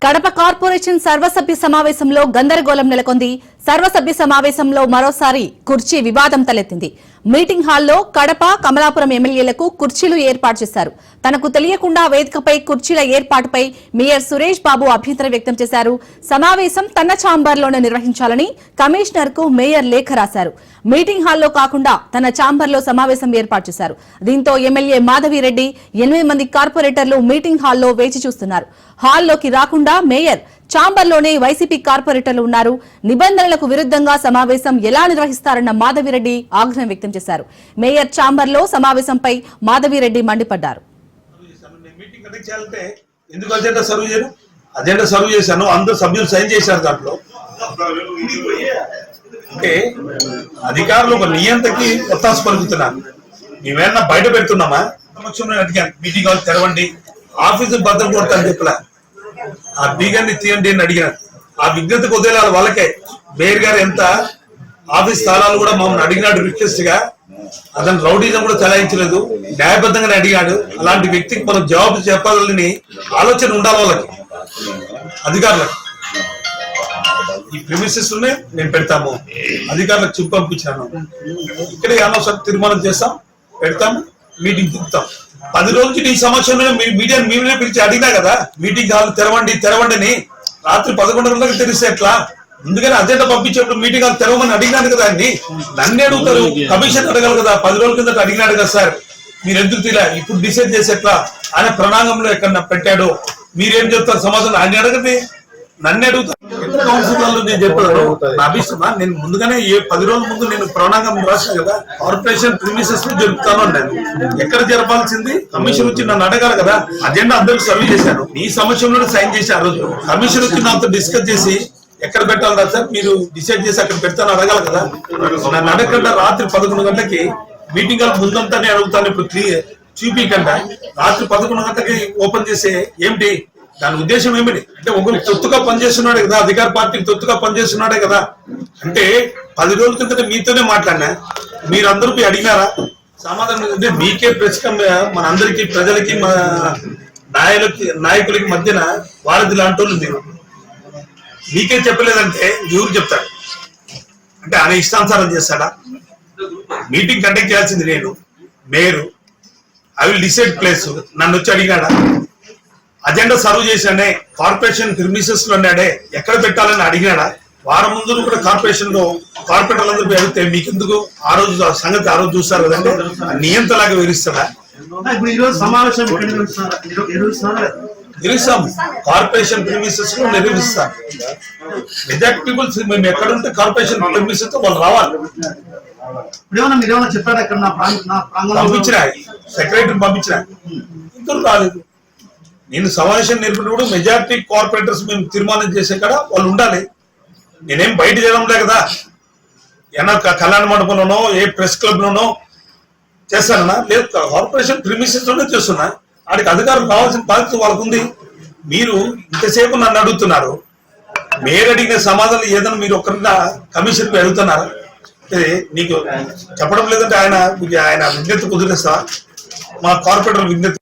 Kadapa corporation సర్వసభ్య సమావేశంలో గందరగోళం నెలకొంది. సర్వసభ్య సమావేశంలో మరోసారి కుర్చీ వివాదం తలెత్తింది. మీటింగ్ హాల్లో కడప, కమలాపురం ఎమ్మెల్యేలకు కుర్చీలు ఏర్పాటు చేశారు. తనకు తెలియకుండా వేదికపై కుర్చీల ఏర్పాటుపై మేయర్ సురేష్ బాబు అభ్యంతరం వ్యక్తం చేశారు. సమావేశం తన ఛాంబర్లోనే నిర్వహించాలని కమిషనర్ కు మేయర్ లేఖ రాశారు. మీటింగ్ హాల్లో కాకుండా తన ఛాంబర్లో సమావేశం ఏర్పాటు చేశారు. దీంతో ఎమ్మెల్యే మాధవిరెడ్డి 8 మంది కార్పొరేటర్లు మీటింగ్ హాల్లో వేచి చూస్తున్నారు. హాల్లోకి రాకుండా మేయర్ ఛాంబర్లోనే వైసీపీ కార్పొరేటర్లు ఉన్నారు. నిబంధనలకు విరుద్ధంగా సమావేశం ఎలా నిర్వహిస్తారన్న మాధవిరెడ్డి ఆగ్రహం వ్యక్తం చేశారు. మేయర్ ఛాంబర్లో సమావేశంపై మాధవిరెడ్డి మండిపడ్డారు. ఎందుకు అజెండా సర్వ్ చేయరు? అజెండా సర్వ్ చేశాను, అందరు సభ్యులు సైన్ చేశారు. దాంట్లో అంటే అధికారులు ఒక నియంతకి ఒత్తాసు పలుకుతున్నారు. మేమేమన్నా బయట పెడుతున్నామా? సమక్షంలో అడిగాను, మీటింగ్ హాల్ తెరవండి, ఆఫీసు భద్రత కొడతాను చెప్పలా, ఆ బీగాన్ని తీయండి అని అడిగాను. ఆ విజ్ఞతకు వదిలేయాలి వాళ్ళకే. మేయర్ గారు ఎంత ఆఫీస్ స్థలాలు కూడా మమ్మల్ని అడిగినాడు రిక్వెస్ట్ గా. అతను రౌడీజం కూడా చలాయించలేదు, న్యాయబద్ధంగానే అడిగాడు. అలాంటి వ్యక్తికి మనం జవాబు చెప్పాలని ఆలోచన ఉండాలి వాళ్ళకి, అధికారులకు. ఈ ప్రిమిసెస్ లోనే నేను పెడతాము, అధికారులకు చెప్పి పంపించాను. ఇక్కడే అనవసరం తీర్మానం చేస్తాం, పెడతాము, మీటింగ్ తిప్పుతాం. 10 రోజుల నుంచి నీ సమక్షంలో మీడియాని మేమే పిలిచి అడిగినా కదా, మీటింగ్ హాల్ తెరవండి అని. రాత్రి 11 గంటలకు తెలిస్తే ఎట్లా? ముందుగానే అజెండా పంపించేప్పుడు మీటింగ్ హాల్ తెరవమని అడిగినాను కదా. అన్ని నన్ను అడుగుతారు, కమిషన్ అడగాలి కదా. 10 రోజుల కింద అడిగినాడు కదా సార్, మీరు ఎందుకు తీలా? ఇప్పుడు డిసైడ్ చేసి ఎట్లా? ఆయన ప్రణాళికలో ఎక్కడ పెట్టాడు, మీరేం చెప్తారు సమాధానం? ఆయన అడగండి, నన్ను అడుగుతారు. కౌన్సిలర్లు నేను చెప్పాను, నా అభిష్టమా? నేను ముందుగానే 10 రోజుల ముందు నేను ప్రణాంగం రాశాను కదా, కార్పొరేషన్ ప్రిమిసెస్ లో జరుపుతాను అన్నాను. ఎక్కడ జరపాల్సింది? కమిషన్ వచ్చి నన్ను అడగాలి కదా. అజెండా అందరికి సర్వ్ చేశాను, నీ సమక్షంలో సైన్ చేసి ఆ రోజు కమిషన్ వచ్చి నాతో డిస్కస్ చేసి ఎక్కడ పెట్టాలి కదా సార్, మీరు డిసైడ్ చేసి అక్కడ పెడతాను అడగాలి కదా. నన్ను అడగకుండా రాత్రి 11 గంటలకి మీటింగ్ హాల్ ముందంతా నేను అడుగుతాను. ఇప్పుడు చూపించకుండా రాత్రి 11 గంటలకి ఓపెన్ చేసే ఏమిటి? దాని ఉద్దేశం ఏమిటి? అంటే ఒకరు తొత్తుగా పనిచేస్తున్నాడే కదా, అధికార పార్టీకి తొత్తుగా పనిచేస్తున్నాడే కదా. అంటే 10 రోజుల కిందట మీతోనే మాట్లాడినా, మీరందరూ అడిగినారా? సమాధానం అంటే మీకే ప్రెస్ మన అందరికి, ప్రజలకి, మన నాయకులకి మధ్యన వారధి లాంటి వాళ్ళు మీరు. మీకే చెప్పలేదంటే ఎవరు చెప్తాడు? అంటే ఆయన ఇష్టానుసారం చేస్తాడా? మీటింగ్ కండక్ట్ చేయాల్సింది నేను, mayor. I will decide place. నన్ను వచ్చి అడిగాడా? అజెండా సర్వ్ చేశానే, కార్పొరేషన్ ప్రిమిసెస్ లో ఉన్నాడే, ఎక్కడ పెట్టాలని అడిగినాడా? వారం ముందు కూడా కార్పొరేషన్ లో కార్పొరేటర్లందరూ అడిగితే మీకెందుకు? ఆ రోజు సంగతి ఆ రోజు చూస్తారు కదంటే, నియంతలాగా వివరిస్తాడా? నిర్వహిస్తాము, కార్పొరేషన్ ప్రిమిసెస్ లో నిర్వహిస్తాం. మెజారిటీ పీపుల్స్ మేము ఎక్కడుంటే కార్పొరేషన్ ప్రిమిసెస్ తో వాళ్ళు రావాలి. పంపించిన సెక్రటరీ పంపించిన, ఇద్దరు రాలేదు. నేను సమావేశం నేర్పినప్పుడు మెజారిటీ కార్పొరేటర్స్ మేము తీర్మానం చేసే కాడ వాళ్ళు ఉండాలి. నేనేం బయట చేయడంలే కదా, ఏమన్నా కళ్యాణ మండపంలోనో ఏ ప్రెస్ క్లబ్ లోనో చేస్తానన్నా? లేదు, కార్పొరేషన్ ప్రిమిసెస్ లోనే చేస్తున్నా. వాడికి అధికారం కావాల్సిన బాధ్యత వాళ్ళకు ఉంది. మీరు ఇంతసేపు నన్ను అడుగుతున్నారు, మీరు అడిగిన సమాధానం ఏదైనా మీరు ఒక్కరిగా కమిషన్ అడుగుతున్నారా? నీకు చెప్పడం లేదంటే ఆయన విజ్ఞప్తి కుదిరేస్తా, మా కార్పొరేటర్ విజ్ఞప్తి